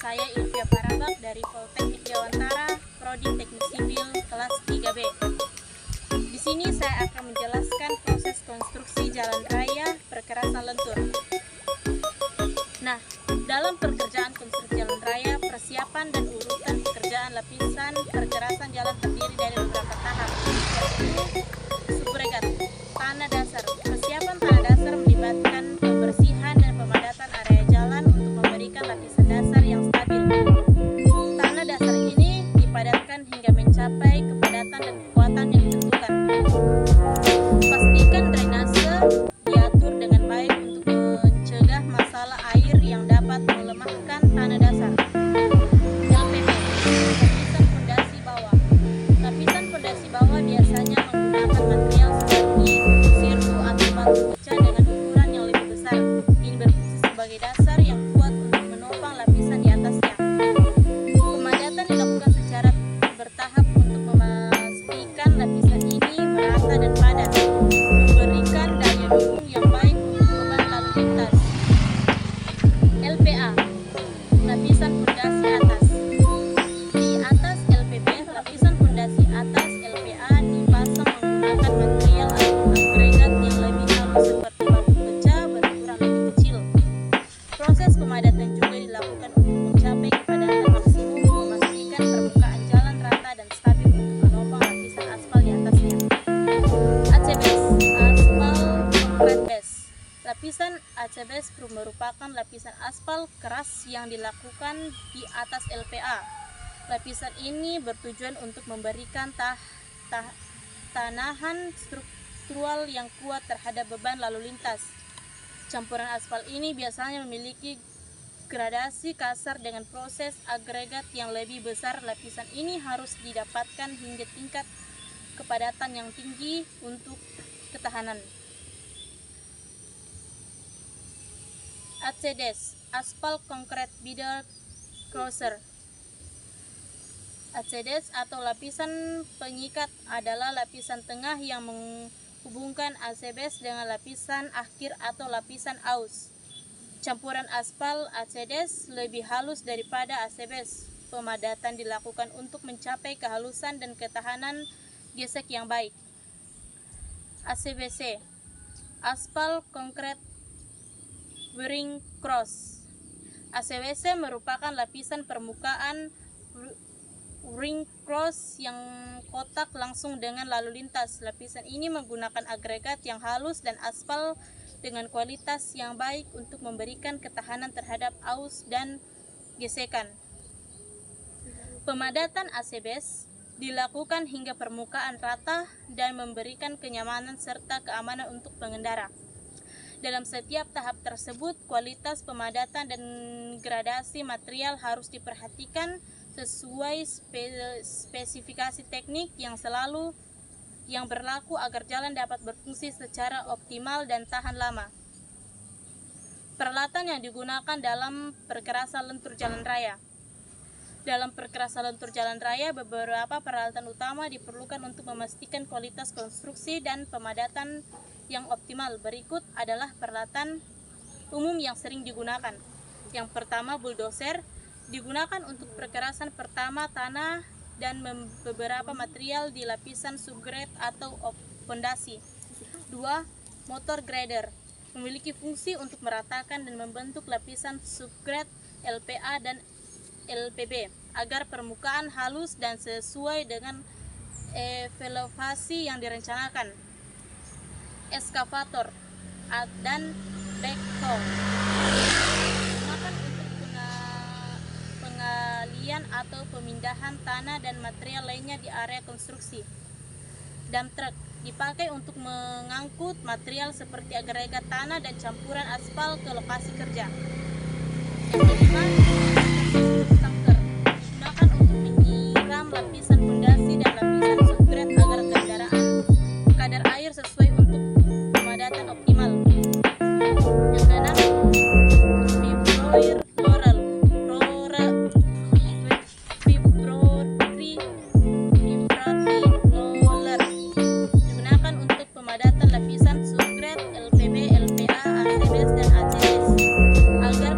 Saya Ilvia Parabak dari Politeknik Jawantara, Prodi Teknik Sipil kelas 3B. Di sini saya akan menjelaskan proses konstruksi jalan raya perkerasan lentur. Nah, dalam pekerjaan konstruksi jalan raya, persiapan dan urutan pekerjaan lapisan perkerasan jalan terdiri dari beberapa tahap. Subregat, tanah dasar. Persiapan tanah dasar melibatkan pembersihan dan pemadatan area jalan untuk memberikan lapisan dasar yang stabil. Tanah dasar ini dipadatkan hingga mencapai kepadatan dan kekuatan yang ditentukan. Pastikan drainase diatur dengan baik untuk mencegah masalah air yang dapat melemahkan tanah dasar. LPB, lapisan fondasi bawah. Lapisan fondasi bawah biasanya menggunakan material seperti sirtu atau batu pecah dengan ukuran yang lebih besar. Ini berfungsi sebagai dasar yang kuat untuk menopang lapisan di atasnya. Pemadatan dilakukan secara bertahap untuk memastikan lapisan ini merata dan padat, memberikan daya dukung yang baik untuk beban lalu lintas. LPA, lapisan fondasi atas. Di atas LPB, lapisan fondasi atas LPA dipasang menggunakan material atau agregat yang lebih halus seperti batu pecah berukuran lebih kecil. Proses pemadatan juga dilakukan untuk mencapai kepadatan maksimum, memastikan permukaan jalan rata dan stabil untuk menopang lapisan aspal di atasnya. ACBS, aspal concrete base. Lapisan ACBS merupakan lapisan aspal keras yang dilakukan di atas LPA. Lapisan ini bertujuan untuk memberikan tanahan struktural yang kuat terhadap beban lalu lintas. Campuran aspal ini biasanya memiliki gradasi kasar dengan proses agregat yang lebih besar. Lapisan ini harus didapatkan hingga tingkat kepadatan yang tinggi untuk ketahanan. ACDS, aspal concrete binder crosser. ACDS atau lapisan pengikat adalah lapisan tengah yang menghubungkan ACBS dengan lapisan akhir atau lapisan aus. Campuran aspal ACDS lebih halus daripada ACBS. Pemadatan dilakukan untuk mencapai kehalusan dan ketahanan gesek yang baik. ACBC, aspal concrete bearing cross. ACBC merupakan lapisan permukaan ring cross yang kotak langsung dengan lalu lintas. Lapisan ini menggunakan agregat yang halus dan aspal dengan kualitas yang baik untuk memberikan ketahanan terhadap aus dan gesekan. Pemadatan ACBS dilakukan hingga permukaan rata dan memberikan kenyamanan serta keamanan untuk pengendara. Dalam setiap tahap tersebut, kualitas pemadatan dan gradasi material harus diperhatikan sesuai spesifikasi teknik yang berlaku agar jalan dapat berfungsi secara optimal dan tahan lama. Peralatan yang digunakan dalam perkerasan lentur jalan raya. Dalam perkerasan lentur jalan raya, beberapa peralatan utama diperlukan untuk memastikan kualitas konstruksi dan pemadatan yang optimal. Berikut adalah peralatan umum yang sering digunakan. Yang pertama, bulldozer. Digunakan untuk perkerasan pertama tanah dan beberapa material di lapisan subgrade atau fondasi. 2. Motor grader. Memiliki fungsi untuk meratakan dan membentuk lapisan subgrade LPA dan LPB agar permukaan halus dan sesuai dengan elevasi yang direncanakan. Eskavator dan backhoe. Digunakan untuk pengalian atau pemindahan tanah dan material lainnya di area konstruksi. Dump truck dipakai untuk mengangkut material seperti agregat tanah dan campuran aspal ke lokasi kerja. Yang kelima, tanker digunakan untuk menyiram lapisan fondasi dan lapisan subgrade agar kendaraan kadar air sesuai untuk pemadatan optimal. Yang keenam, digunakan untuk pemadatan lapisan subgrade LPB, LPA, ACBS, dan ACS agar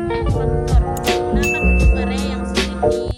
faktor digunakan untuk area yang sulit